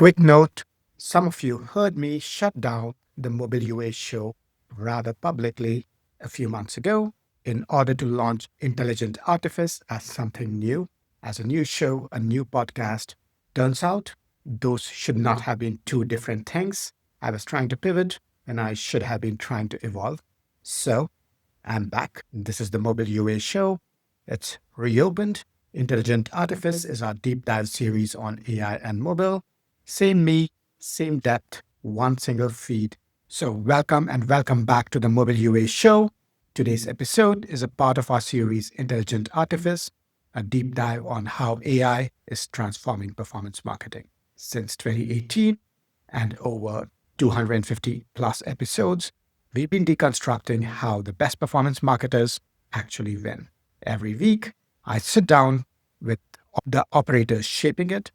Quick note, some of you heard me shut down the Mobile UA show rather publicly a few months ago in order to launch Intelligent Artifice as something new, as a new show, a new podcast. Turns out those should not have been two different things. I was trying to pivot and I should have been trying to evolve. So I'm back. This is the Mobile UA show. It's reopened. Intelligent Artifice is our deep dive series on AI and mobile. Same me, same depth, one single feed. So, welcome and welcome back to the Mobile UA show. Today's episode is a part of our series Intelligent Artifice, a deep dive on how AI is transforming performance marketing. Since 2018 and over 250 plus episodes, we've been deconstructing how the best performance marketers actually win. Every week, I sit down with the operators shaping it,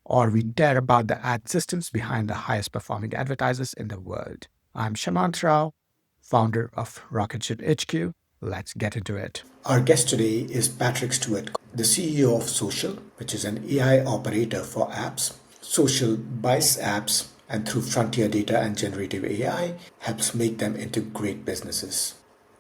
or we tear apart the ad systems behind the highest performing advertisers in the world. I'm Shamanth Rao, founder of Rocketship HQ. Let's get into it. Our guest today is Patrick Stuart, the CEO of Sociaaal, which is an AI operator for apps. Sociaaal buys apps and through frontier data and generative AI helps make them into great businesses.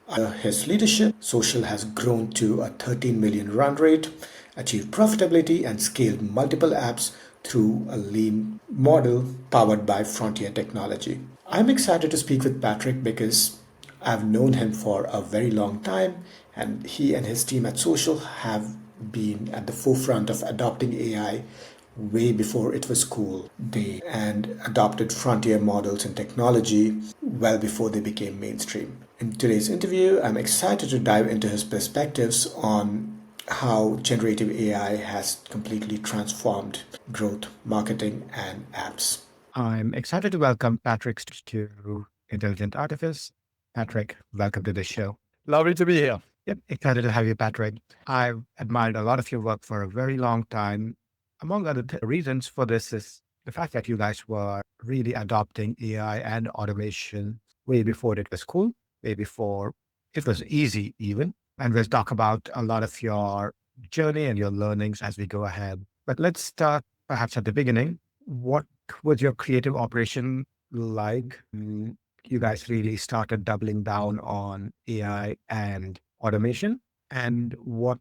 Under his leadership, Sociaaal has grown to a 13 million run rate, achieved profitability, and scaled multiple apps through a lean model powered by frontier technology. I'm excited to speak with Patrick because I've known him for a very long time, and he and his team at Sociaaal have been at the forefront of adopting AI way before it was cool. They and adopted frontier models and technology well before they became mainstream. In today's interview, I'm excited to dive into his perspectives on how generative AI has completely transformed growth, marketing, and apps. I'm excited to welcome Patrick to Intelligent Artifice. Patrick, welcome to the show. Lovely to be here. Yep, excited to have you, Patrick. I've admired a lot of your work for a very long time. Among other reasons for this is the fact that you guys were really adopting AI and automation way before it was cool, way before it was easy even. And we'll talk about a lot of your journey and your learnings as we go ahead. But let's start perhaps at the beginning. What was your creative operation like? You guys really started doubling down on AI and automation. And what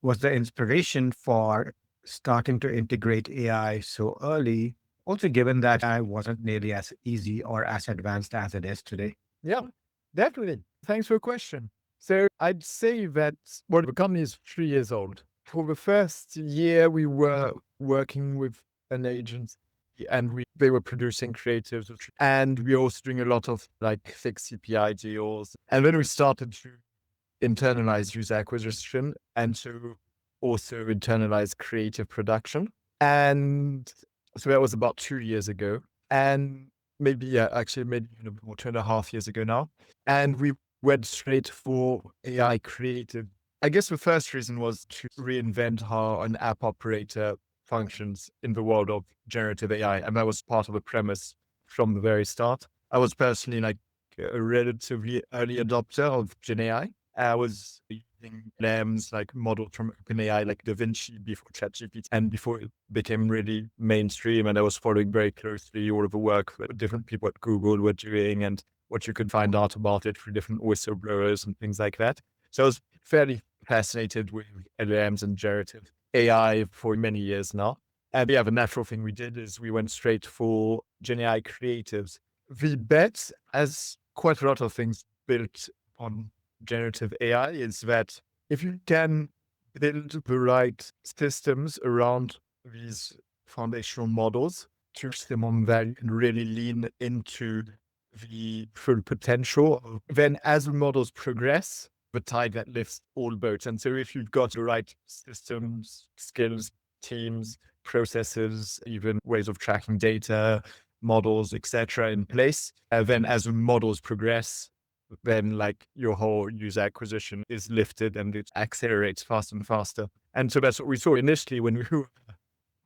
was the inspiration for starting to integrate AI so early? Also, given that I wasn't nearly as easy or as advanced as it is today. Yeah, definitely. Thanks for the question. So I'd say that the company is 3 years old. For the first year, we were working with an agency and they were producing creatives and we were also doing a lot of like fixed CPI deals. And then we started to internalize user acquisition and to also internalize creative production. And so that was about 2 years ago. And maybe 2.5 years ago now. And we went straight for AI creative. I guess the first reason was to reinvent how an app operator functions in the world of generative AI. And that was part of the premise from the very start. I was personally like a relatively early adopter of Gen AI. I was using LLMs like models from OpenAI, like Da Vinci before ChatGPT and before it became really mainstream. And I was following very closely all of the work that different people at Google were doing and what you could find out about it through different whistleblowers and things like that. So I was fairly fascinated with LLMs and generative AI for many years now. And the natural thing we did is we went straight for Gen AI creatives. The bet, as quite a lot of things built on generative AI, is that if you can build the right systems around these foundational models, push them on value and really lean into the full potential, then as the models progress, the tide that lifts all boats. And so if you've got the right systems, skills, teams, processes, even ways of tracking data, models, etc. in place, then as the models progress, then like your whole user acquisition is lifted and it accelerates faster and faster. And so that's what we saw initially when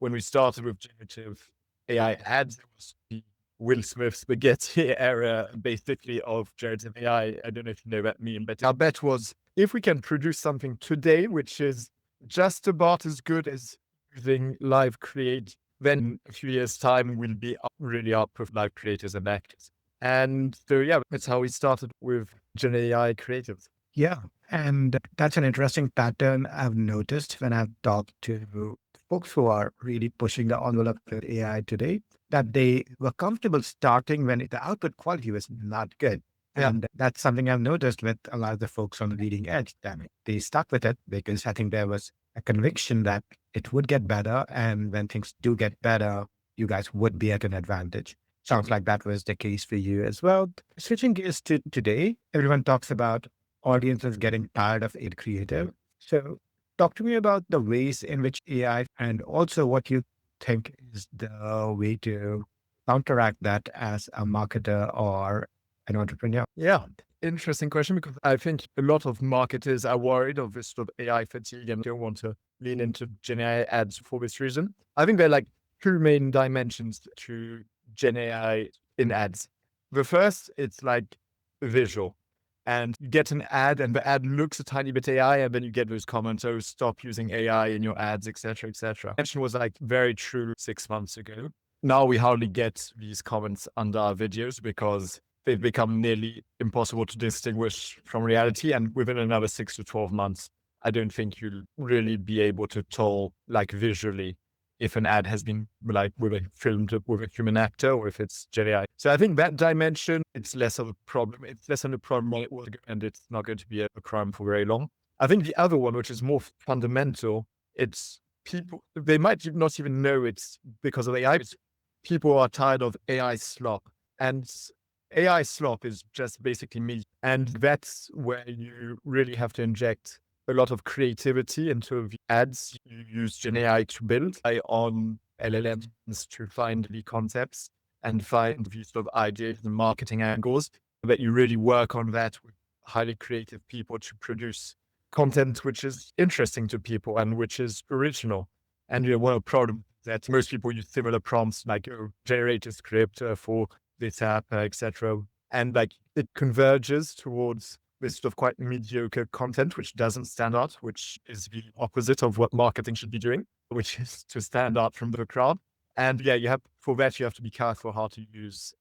we started with generative AI ads. It was the Will Smith spaghetti era, basically, of generative AI. I don't know if you know that meme, but our bet was if we can produce something today, which is just about as good as using live create then in a few years' time, we'll be really up with live creators and actors. And so, yeah, that's how we started with Gen AI creatives. Yeah. And that's an interesting pattern I've noticed when I've talked to folks who are really pushing the envelope with AI today, that they were comfortable starting when the output quality was not good. Yeah. And that's something I've noticed with a lot of the folks on the leading edge. That they stuck with it because I think there was a conviction that it would get better. And when things do get better, you guys would be at an advantage. Sounds like that was the case for you as well. Switching gears to today, everyone talks about audiences getting tired of it creative. So talk to me about the ways in which AI and also what you think is the way to counteract that as a marketer or an entrepreneur. Yeah. Interesting question, because I think a lot of marketers are worried of this sort of AI fatigue and don't want to lean into Gen AI ads for this reason. I think there are like two main dimensions to Gen AI in ads. The first, it's like visual. And you get an ad and the ad looks a tiny bit AI, and then you get those comments, oh, stop using AI in your ads, etc., etc. Mention was like very true 6 months ago. Now we hardly get these comments under our videos because they've become nearly impossible to distinguish from reality. And within another 6 to 12 months, I don't think you'll really be able to tell like visually if an ad has been like filmed with a human actor or if it's Gen AI. So I think that dimension, it's less of a problem. It's less of a problem when it was, and it's not going to be a crime for very long. I think the other one, which is more fundamental, it's people, they might not even know it's because of AI. It's people are tired of AI slop. And AI slop is just basically me. And that's where you really have to inject a lot of creativity into the ads you use Gen AI to build on LLMs to find the concepts and find these sort of ideas and marketing angles, that you really work on that with highly creative people to produce content which is interesting to people and which is original. And one of the problems that most people use similar prompts like generate a script for this app, etc. And like it converges towards this sort of quite mediocre content, which doesn't stand out, which is the opposite of what marketing should be doing, which is to stand out from the crowd. And yeah, you have to be careful how you use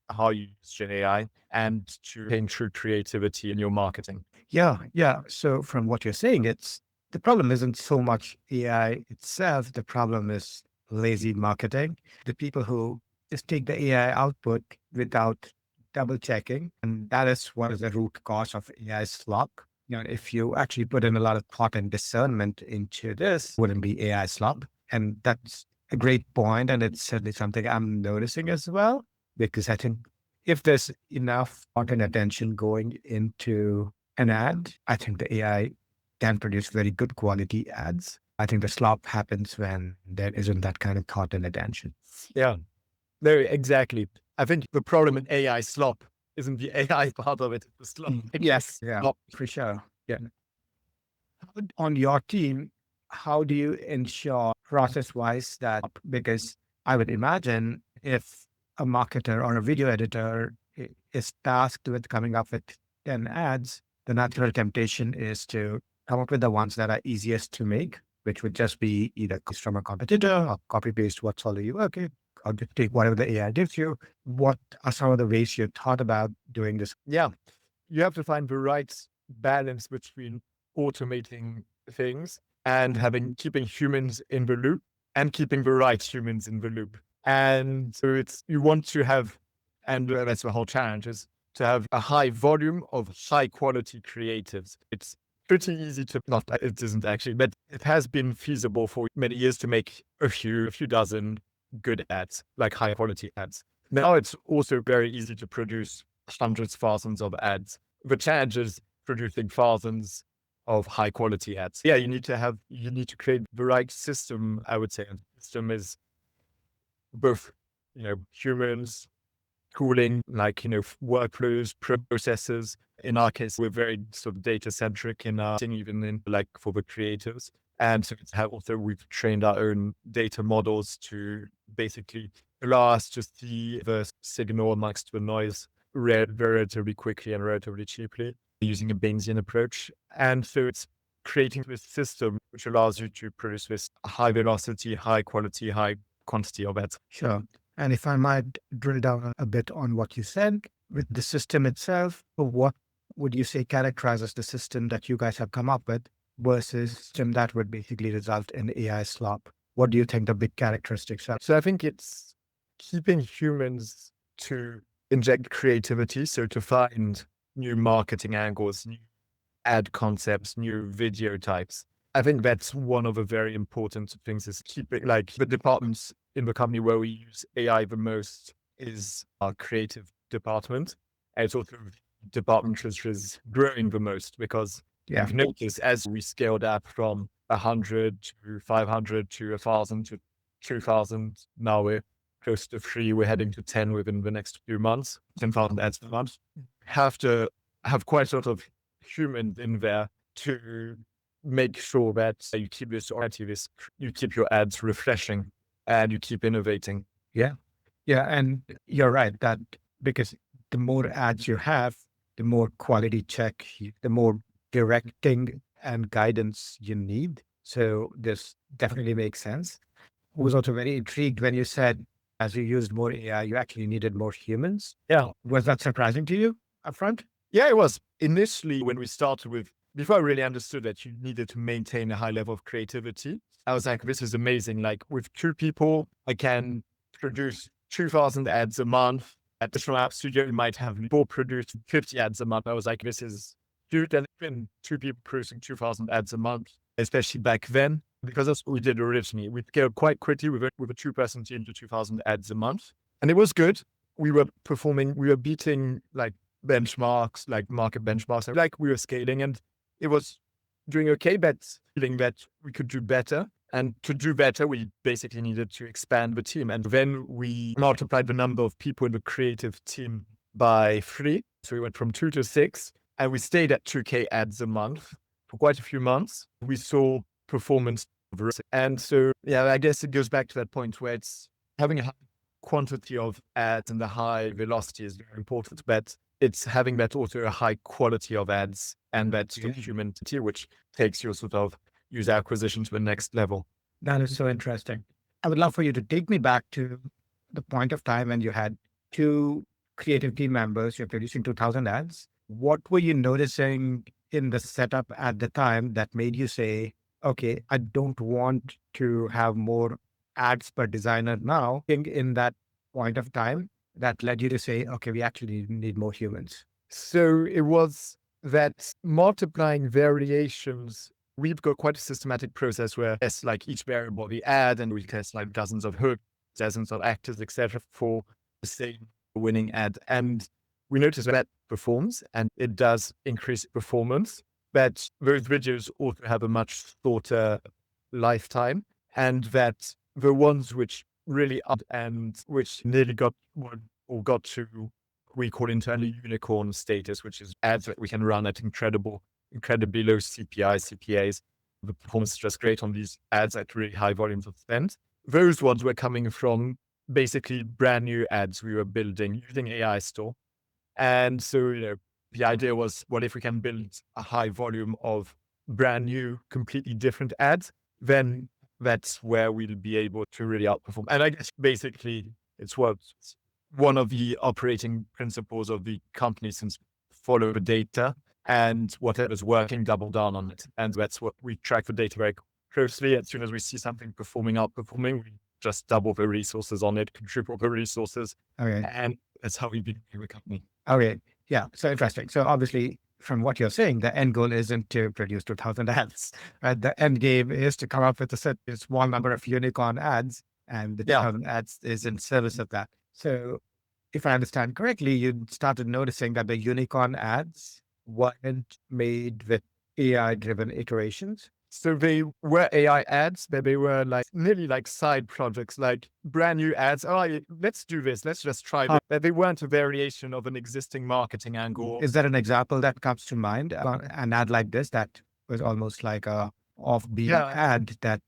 Gen AI and to maintain true creativity in your marketing. Yeah, yeah. So from what you're saying, it's the problem isn't so much AI itself. The problem is lazy marketing. The people who just take the AI output without double checking. And that is what is the root cause of AI slop. If you actually put in a lot of thought and discernment into this, it wouldn't be AI slop. And that's a great point. And it's certainly something I'm noticing as well, because I think if there's enough thought and attention going into an ad, I think the AI can produce very good quality ads. I think the slop happens when there isn't that kind of thought and attention. Yeah, no, exactly. I think the problem in AI slop isn't the AI part of it, it's the slop. Yes, yeah, Slop. for sure. Yeah. On your team, how do you ensure process-wise that, because I would imagine if a marketer or a video editor is tasked with coming up with 10 ads, the natural temptation is to come up with the ones that are easiest to make, which would just be either from a competitor or copy paste what's already working, or just take whatever the AI gives you. What are some of the ways you thought about doing this? Yeah, you have to find the right balance between automating things and keeping humans in the loop and keeping the right humans in the loop. And so you want to have, and that's the whole challenge, is to have a high volume of high quality creatives. It's pretty easy to, not, it isn't actually, but it has been feasible for many years to make a few dozen good ads, like high quality ads. Now it's also very easy to produce hundreds, thousands of ads. The challenge is producing thousands of high quality ads. Yeah, you need to create the right system, I would say. And the system is both, humans, tooling, like, workflows, processes. In our case, we're very sort of data centric in our thing, even in like for the creatives. And so we've trained our own data models to basically allow us to see the signal amongst the noise relatively quickly and relatively cheaply using a Bayesian approach. And so it's creating this system which allows you to produce this high velocity, high quality, high quantity of ads. Sure. And if I might drill down a bit on what you said with the system itself, what would you say characterizes the system that you guys have come up with versus system that would basically result in AI slop? What do you think the big characteristics are? So I think it's keeping humans to inject creativity. So to find new marketing angles, new ad concepts, new video types. I think that's one of the very important things, is keeping, like, the departments in the company where we use AI the most is our creative department. And it's also the department which is growing the most, because Yeah. I've noticed as we scaled up from 100 to 500 to 1,000 to 2,000, now we're close to 3, we're heading to 10 within the next few months, 10,000 ads per month. Have to have quite a lot of human in there to make sure that you keep this active, you keep your ads refreshing and you keep innovating. Yeah. Yeah. And you're right that because the more ads you have, the more quality check, the more directing and guidance you need. So this definitely makes sense. I was also very intrigued when you said as you used more AI, you actually needed more humans. Yeah. Was that surprising to you upfront? Yeah, it was. Initially, when we started with, before I really understood that you needed to maintain a high level of creativity, I was like, this is amazing. Like, with 2 people, I can produce 2,000 ads a month. At the Shamanth studio, you might have 4 produced 50 ads a month. I was like, this is huge. And even 2 people producing 2,000 ads a month, especially back then, because that's what we did originally. We scaled quite quickly with a 2-person team to 2,000 ads a month. And it was good. We were beating like benchmarks, like market benchmarks, like we were scaling, and it was doing okay, but feeling that we could do better. And to do better, we basically needed to expand the team. And then we multiplied the number of people in the creative team by 3. So we went from 2 to 6, and we stayed at 2K ads a month for quite a few months. We saw performance. And so, yeah, I guess it goes back to that point where it's having a high quantity of ads and the high velocity is very important, but it's having that also a high quality of ads and that humanity, which takes your sort of user acquisition to the next level. That is so interesting. I would love for you to take me back to the point of time when you had 2 creative team members, you're producing 2,000 ads. What were you noticing in the setup at the time that made you say, okay, I don't want to have more ads per designer now? In that point of time that led you to say, okay, we actually need more humans. So it was that multiplying variations, we've got quite a systematic process where it's like each variable we add, and we test like dozens of hooks, dozens of actors, etc., for the same winning ad. And we notice that performs, and it does increase performance, but those videos also have a much shorter lifetime, and that the ones which really up and which nearly got to, we call internally unicorn status, which is ads that we can run at incredibly low CPAs. The performance is just great on these ads at really high volumes of spend. Those ones were coming from basically brand new ads we were building using AI store. And so, the idea was, what if we can build a high volume of brand new, completely different ads? Then that's where we'll be able to really outperform. And I guess basically it's what one of the operating principles of the company, since follow the data, and whatever's working, double down on it. And that's what we track the data very closely. As soon as we see something outperforming, we just double the resources on it, triple the resources. Okay. And that's how we build the company. Okay. Yeah. So interesting. So obviously, from what you're saying, the end goal isn't to produce 2,000 ads. Right? The end game is to come up with a small number of unicorn ads, and the 2,000 ads is in service of that. So if I understand correctly, you started noticing that the unicorn ads weren't made with AI-driven iterations. So they were AI ads, but they were like nearly like side projects, like brand new ads. Oh, let's do this. Let's just try this. But they weren't a variation of an existing marketing angle. Is there an example that comes to mind? An ad like this that was almost like a offbeat ad that...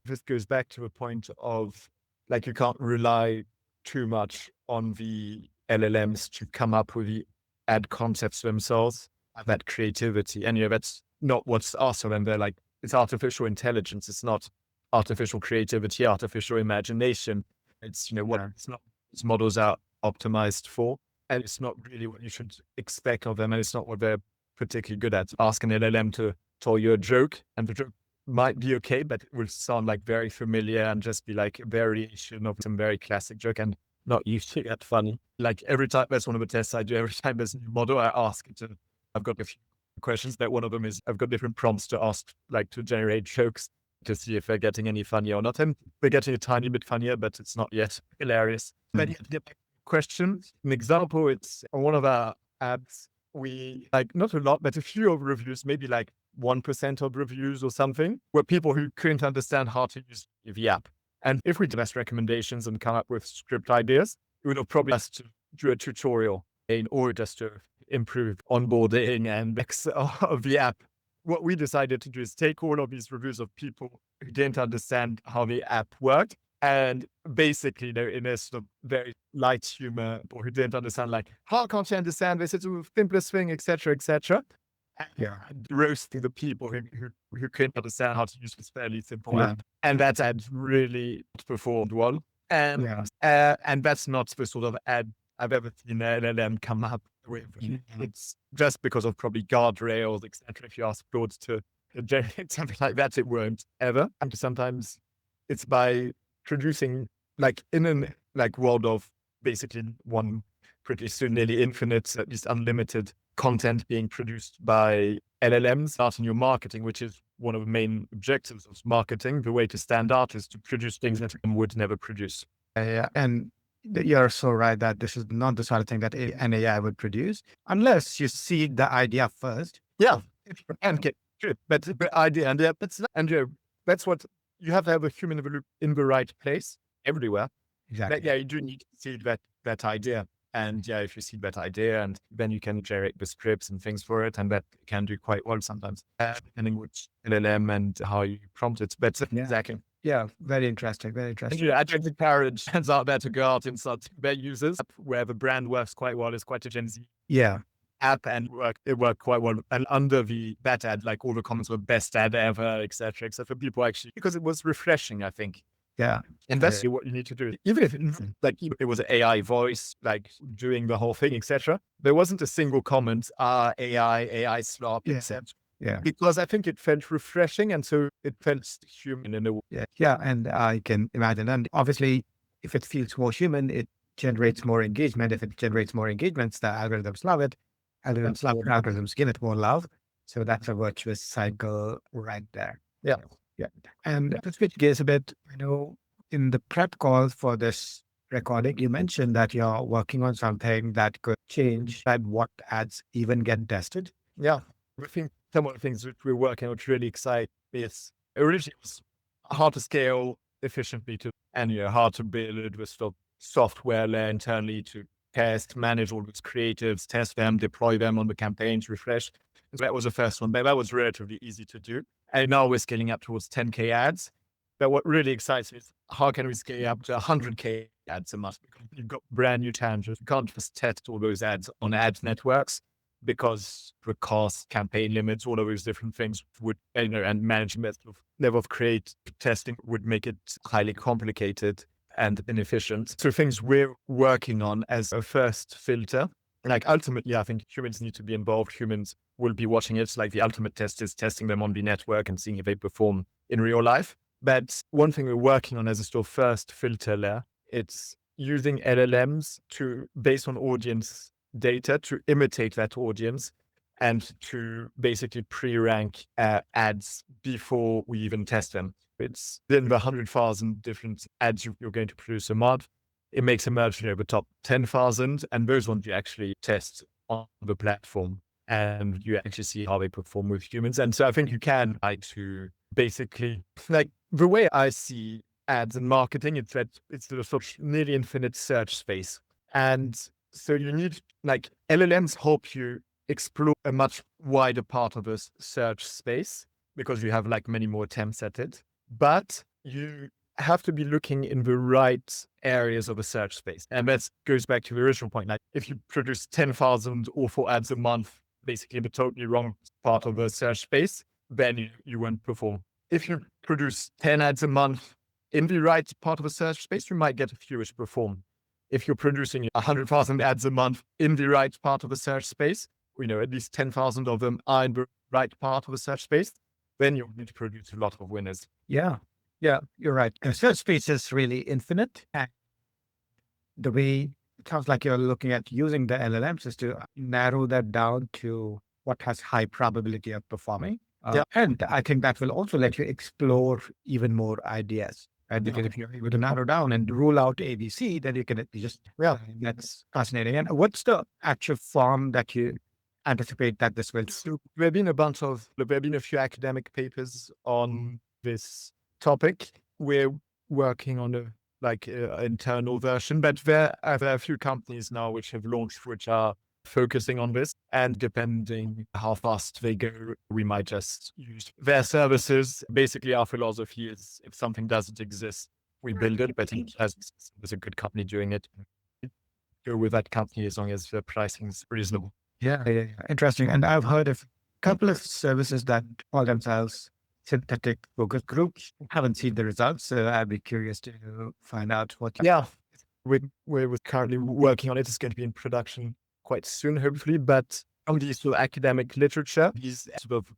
This goes back to a point of, like, you can't rely too much on the LLMs to come up with the ad concepts themselves, that creativity. And that's not what's asked of them. They're like, it's artificial intelligence. It's not artificial creativity, artificial imagination. It's, it's not, its models are optimized for, and it's not really what you should expect of them. And it's not what they're particularly good at. Ask an LLM to tell you a joke, and the joke might be okay, but it will sound like very familiar and just be like a variation of some very classic joke and not usually that funny. Like every time, that's one of the tests I do. Every time there's a new model, I ask it to, I've got a few questions, but one of them is I've got different prompts to ask, like to generate jokes to see if they're getting any funnier or not. And they're getting a tiny bit funnier, but it's not yet hilarious. But yeah, the question, an example, it's on one of our ads. We like not a lot, but a few of reviews, maybe like 1% of reviews or something, were people who couldn't understand how to use the app. And if we did best recommendations and come up with script ideas, we would have probably asked to do a tutorial in order just to improve onboarding and of the app. What we decided to do is take all of these reviews of people who didn't understand how the app worked, and basically they're in a sort of very light humor, or who didn't understand, like, how can't you understand this? It's the simplest thing, etc., etc. Yeah. Roasting the people who couldn't understand how to use this fairly simple app. And that ad really performed well. And that's not the sort of ad I've ever seen an LLM come up with. It's just because of probably guardrails, etc. If you ask Claude to generate something like that, it won't ever. And sometimes it's by producing, like in an world of basically one pretty soon nearly infinite, at least unlimited content being produced by LLMs, starting your marketing, which is one of the main objectives of marketing. The way to stand out is to produce things that would never produce. Yeah, and you're so right that this is not the sort of thing that an AI would produce unless you see the idea first. Yeah, and get good, but the idea that's what you have to have a human in the right place everywhere. Exactly. But yeah, you do need to see that idea. And yeah, if you see that idea, and then you can generate the scripts and things for it, and that can do quite well sometimes, depending which LLM and how you prompt it. But exactly. Yeah, very interesting. Very interesting. Yeah, I don't encourage fans out there to go out and start their users. Where the brand works quite well is quite a Gen Z app, and it worked quite well. And under that ad, like all the comments were best ad ever, etc. Except for people actually, because it was refreshing, I think. Yeah. And that's what you need to do. Even if it was an AI voice, like doing the whole thing, etc. There wasn't a single comment, AI slop, etc. Yeah. Because I think it felt refreshing, and so it felt human in a way. Yeah. And I can imagine. And obviously, if it feels more human, it generates more engagement. If it generates more engagements, the algorithms love it. Algorithms love it, algorithms give it more love. So that's a virtuous cycle right there. Yeah. Yeah. And to switch gears a bit, in the prep call for this recording, you mentioned that you're working on something that could change and what ads even get tested. Yeah. I think some of the things that we're working on, which really excite me, is originally it was hard to scale efficiently and hard to build with software layer internally to test, manage all those creatives, test them, deploy them on the campaigns, refresh. So that was the first one, but that was relatively easy to do. And now we're scaling up towards 10K ads. But what really excites me is how can we scale up to 100K ads a month? Because you've got brand new challenges. You can't just test all those ads on ad networks because the cost, campaign limits, all of those different things would, and managing that level of testing would make it highly complicated and inefficient. So things we're working on as a first filter, like ultimately, I think humans need to be involved. Humans will be watching it. Like the ultimate test is testing them on the network and seeing if they perform in real life. But one thing we're working on as a sort of first filter layer, it's using LLMs based on audience data, to imitate that audience and to basically pre-rank ads before we even test them. It's in the 100,000 different ads you're going to produce a month. It makes a merge the top 10,000, and those ones you actually test on the platform and you actually see how they perform with humans. And so I think you can try to basically, like the way I see ads and marketing, it's that it's the sort of nearly infinite search space. And so you need, like, LLMs help you explore a much wider part of this search space because you have like many more attempts at it. But you have to be looking in the right areas of a search space. And that goes back to the original point. Like if you produce 10,000 awful ads a month, basically the totally wrong part of the search space, then you won't perform. if you produce 10 ads a month in the right part of a search space, you might get a few which perform. If you're producing 100,000 ads a month in the right part of a search space, at least 10,000 of them are in the right part of a search space, then you need to produce a lot of winners. Yeah. Yeah, you're right. The search space is really infinite. And the way it sounds like you're looking at using the LLMs is to narrow that down to what has high probability of performing. Yeah. And I think that will also let you explore even more ideas. Right? Because if you're able to narrow down and rule out ABC, then you can just, that's fascinating. And what's the actual form that you anticipate that this will? So there have been a few academic papers on this topic. We're working on a internal version, but there are a few companies now which have launched, which are focusing on this. And depending how fast they go, we might just use their services. Basically, our philosophy is if something doesn't exist, we build it, but there's a good company doing it. Go with that company as long as the pricing is reasonable. Yeah. Interesting. And I've heard of a couple of services that call themselves synthetic focus groups. Haven't seen the results, so I'd be curious to find out what. Yeah, we're currently working on it. It's going to be in production quite soon, hopefully. But on the sort of academic literature, is sort of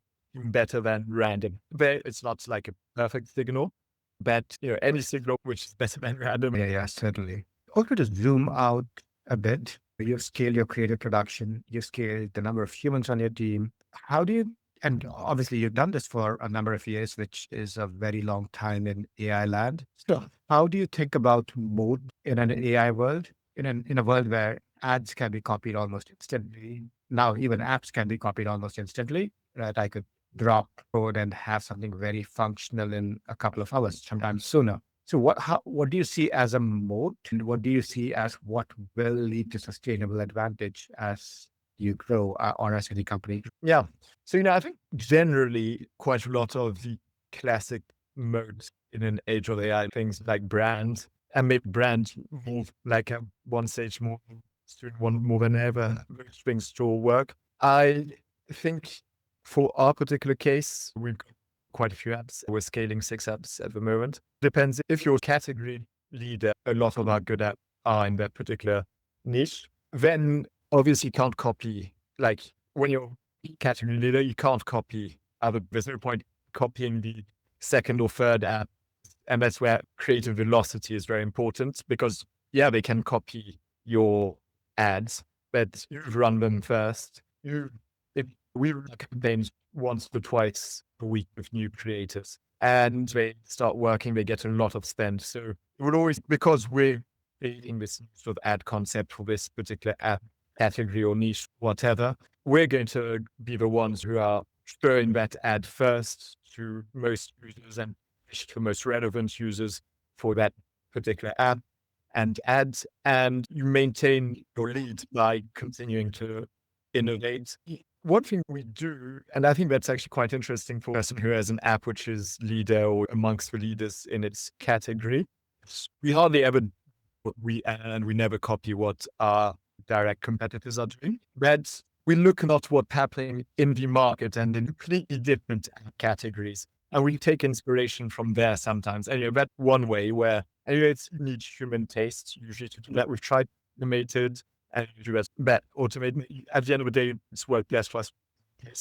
better than random. It's not like a perfect signal, but any signal which is better than random. Yeah, certainly. Also, to zoom out a bit, you've scaled your creative production, you've scaled the number of humans on your team. How do you, and obviously you've done this for a number of years, which is a very long time in AI land. So how do you think about Moat in an AI world, in a world where ads can be copied almost instantly? Now, even apps can be copied almost instantly, right? I could drop code and have something very functional in a couple of hours, sometimes sooner. So what do you see as a moat, and what do you see as what will lead to sustainable advantage as you grow or as any company? Yeah. So, I think generally quite a lot of the classic modes in an age of AI, things like brand, and maybe brand move like a one stage more, one more than ever, those things still work. I think for our particular case, we've got quite a few apps. We're scaling 6 apps at the moment. Depends if you're category leader, a lot of our good apps are in that particular niche. Then obviously you can't copy, like when you're category leader, you can't copy there's no point copying the second or third app. And that's where creative velocity is very important because they can copy your ads, but you run them first. We run campaigns once or twice a week with new creators and they start working, they get a lot of spend. So it would always, because we're creating this sort of ad concept for this particular app category or niche, whatever, we're going to be the ones who are showing that ad first to most users and to most relevant users for that particular app and ads. And you maintain your lead by continuing to innovate. One thing we do, and I think that's actually quite interesting for a person who has an app which is leader or amongst the leaders in its category, we hardly ever we never copy what our direct competitors are doing. But we look at what's happening in the market and in completely different categories. And we take inspiration from there sometimes. And that's one way where it's needs human taste usually to do that. We've tried automated and you do that automated. At the end of the day, it's worked best for us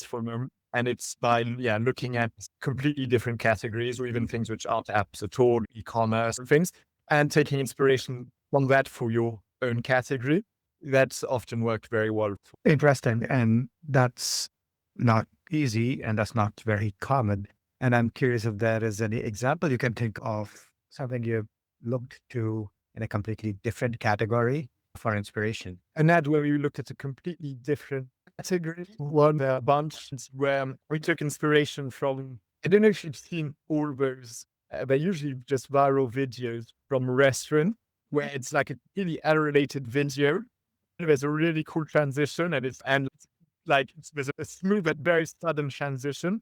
for a moment. And it's by looking at completely different categories or even things which aren't apps at all, e-commerce and things, and taking inspiration from that for your own category. That's often worked very well. Interesting. And that's not easy and that's not very common. And I'm curious if there is any example you can think of something you've looked to in a completely different category for inspiration. And that where we looked at a completely different category, one bunch where we took inspiration from, I don't know if you've seen all those, they're usually just viral videos from a restaurant where it's like a really unrelated video. There's a really cool transition there's a smooth but very sudden transition.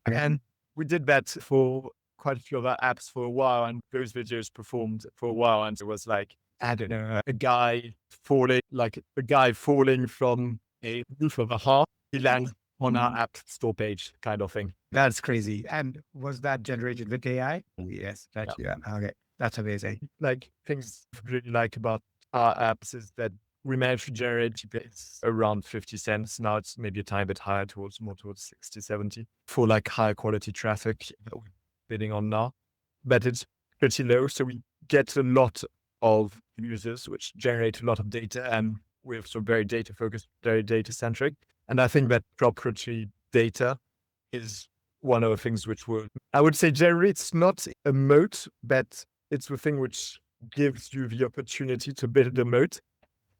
And we did that for quite a few of our apps for a while, and those videos performed for a while. And it was like, I don't know, a guy falling from a roof of a house. He lands on our app store page kind of thing. That's crazy. And was that generated with AI? Yes, Yeah. that's yeah. Okay, that's amazing. Like things I really like about our apps is that we managed to generate GPS around 50 cents. Now it's maybe a tiny bit higher more towards 60, 70 for like higher quality traffic that we're bidding on now. But it's pretty low. So we get a lot of users, which generate a lot of data, and we're so very data focused, very data centric. And I think that proprietary data is one of the things which I would say generally it's not a moat, but it's the thing which gives you the opportunity to build a moat.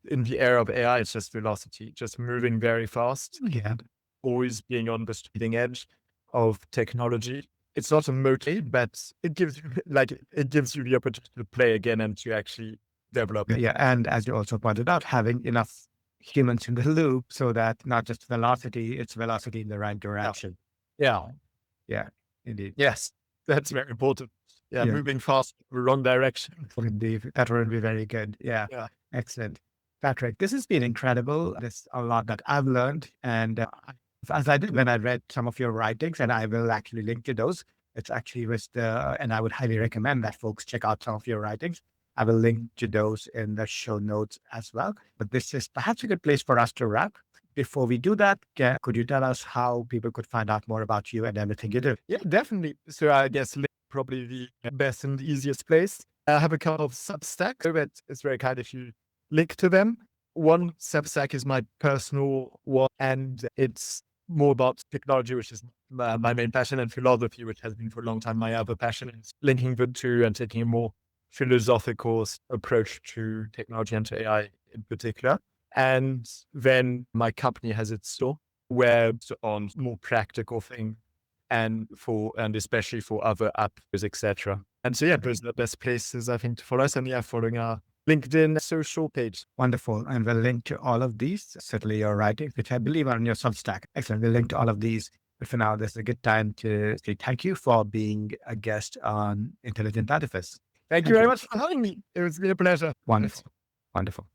In the era of AI, it's just velocity, just moving very fast, Yeah, always being on the leading edge of technology. It's not a moat, but it gives you it gives you the opportunity to play again and to actually develop. yeah. And as you also pointed out, having enough humans in the loop so that not just velocity, it's velocity in the right direction. Yeah. Yeah, indeed. Yes. That's very important. Yeah. Yeah, Moving fast, the wrong direction. indeed. That would be very good. Yeah, Yeah. excellent. Patrick, this has been incredible. There's a lot that I've learned. And as I did when I read some of your writings, and I will actually link to those. It's actually and I would highly recommend that folks check out some of your writings. I will link to those in the show notes as well. But this is perhaps a good place for us to wrap. Before we do that, could you tell us how people could find out more about you and everything you do? Yeah, definitely. So I guess probably the best and easiest place. I have a couple of Substacks, so that it's very kind if you link to them. One Substack is my personal one, and it's more about technology, which is my main passion, and philosophy, which has been for a long time my other passion. Is linking the two and taking a more philosophical approach to technology and to AI in particular. And then my company has its store where it's on more practical things and especially for other apps, etc. And so yeah, those are the best places I think to follow us. And yeah, following our LinkedIn social page. Wonderful. And we'll link to all of these, certainly your writings, which I believe are on your Substack. Excellent. We'll link to all of these. But for now, this is a good time to say thank you for being a guest on Intelligent Artifice. Thank you very much for having me. It's been a pleasure. Wonderful. Wonderful.